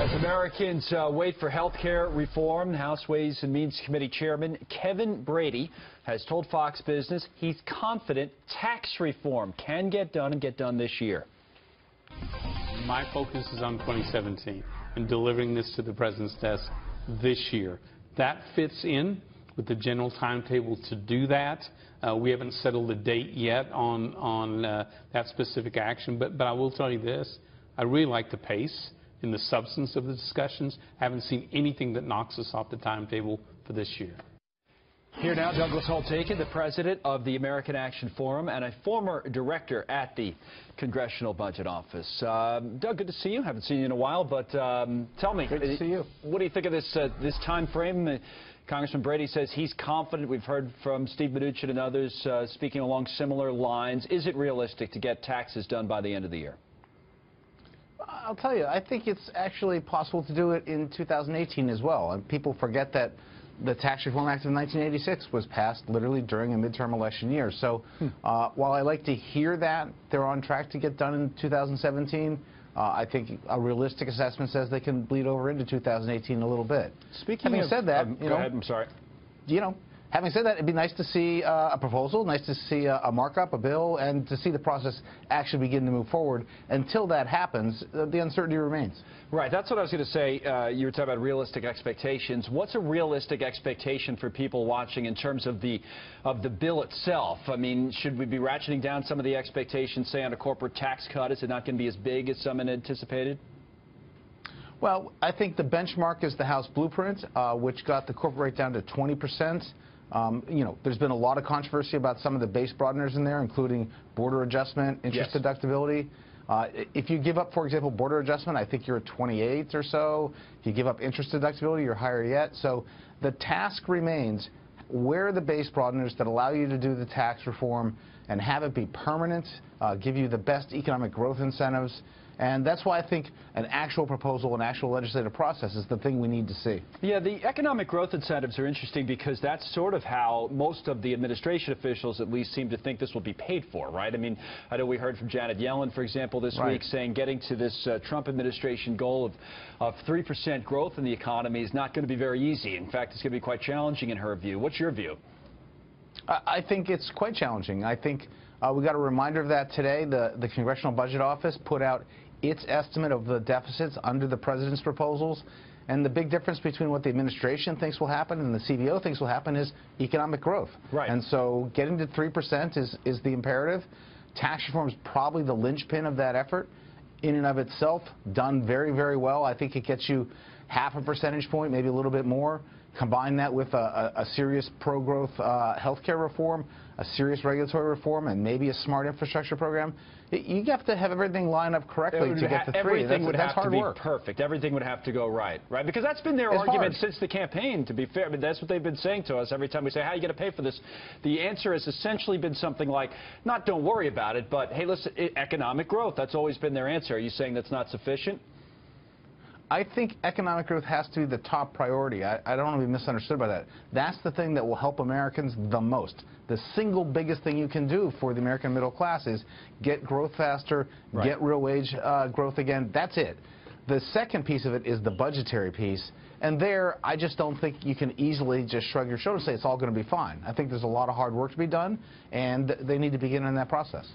As Americans wait for health care reform, House Ways and Means Committee Chairman Kevin Brady has told Fox Business he's confident tax reform can get done and get done this year. My focus is on 2017 and delivering this to the president's desk this year. That fits in with the general timetable to do that. We haven't settled a date yet on that specific action, but I will tell you this. I really like the pace in the substance of the discussions. I haven't seen anything that knocks us off the timetable for this year. Here now, Douglas Holtz-Eakin, the president of the American Action Forum and a former director at the Congressional Budget Office. Doug, good to see you. Haven't seen you in a while, but tell me, good to see you. What do you think of this time frame? Congressman Brady says he's confident. We've heard from Steve Mnuchin and others speaking along similar lines. Is it realistic to get taxes done by the end of the year? I'll tell you, I think it's actually possible to do it in 2018 as well. And people forget that the Tax Reform Act of 1986 was passed literally during a midterm election year. So while I like to hear that they're on track to get done in 2017, I think a realistic assessment says they can bleed over into 2018 a little bit. Having said that, go ahead, I'm sorry. Having said that, it'd be nice to see a proposal, nice to see a markup, a bill, and to see the process actually begin to move forward. Until that happens, the uncertainty remains. Right, that's what I was going to say. You were talking about realistic expectations. What's a realistic expectation for people watching in terms of the bill itself? I mean, should we be ratcheting down some of the expectations, say, on a corporate tax cut? Is it not going to be as big as some had anticipated? Well, I think the benchmark is the House blueprint, which got the corporate rate down to 20%. There's been a lot of controversy about some of the base broadeners in there, including border adjustment, interest deductibility. If you give up, for example, border adjustment, I think you're at 28 or so. If you give up interest deductibility, you're higher yet. So the task remains, where are the base broadeners that allow you to do the tax reform and have it be permanent, give you the best economic growth incentives. And that's why I think an actual proposal, an actual legislative process is the thing we need to see. Yeah, the economic growth incentives are interesting because that's sort of how most of the administration officials at least seem to think this will be paid for, right? I mean, I know we heard from Janet Yellen, for example, this week saying getting to this Trump administration goal of 3% growth in the economy is not going to be very easy. In fact, it's going to be quite challenging in her view. What's your view? I think it's quite challenging. I think we got a reminder of that today. The Congressional Budget Office put out its estimate of the deficits under the president's proposals. And the big difference between what the administration thinks will happen and the CBO thinks will happen is economic growth. Right. And so getting to 3% is the imperative. Tax reform is probably the linchpin of that effort. In and of itself, done very, very well. I think it gets you half a percentage point, maybe a little bit more. Combine that with a serious pro-growth health care reform, a serious regulatory reform, and maybe a smart infrastructure program. You have to have everything line up correctly to get to 3. Everything would have to be work. perfect. Everything would have to go right? Because that's been their argument since the campaign, to be fair. I mean, that's what they've been saying to us every time we say, how are you going to pay for this? The answer has essentially been something like, not don't worry about it, but, hey, listen, economic growth. That's always been their answer. Are you saying that's not sufficient? I think economic growth has to be the top priority. I don't want to be misunderstood by that. That's the thing that will help Americans the most. The single biggest thing you can do for the American middle class is get growth faster, get real wage growth again. That's it. The second piece of it is the budgetary piece. And there, I just don't think you can easily just shrug your shoulders and say it's all going to be fine. I think there's a lot of hard work to be done, and they need to begin in that process.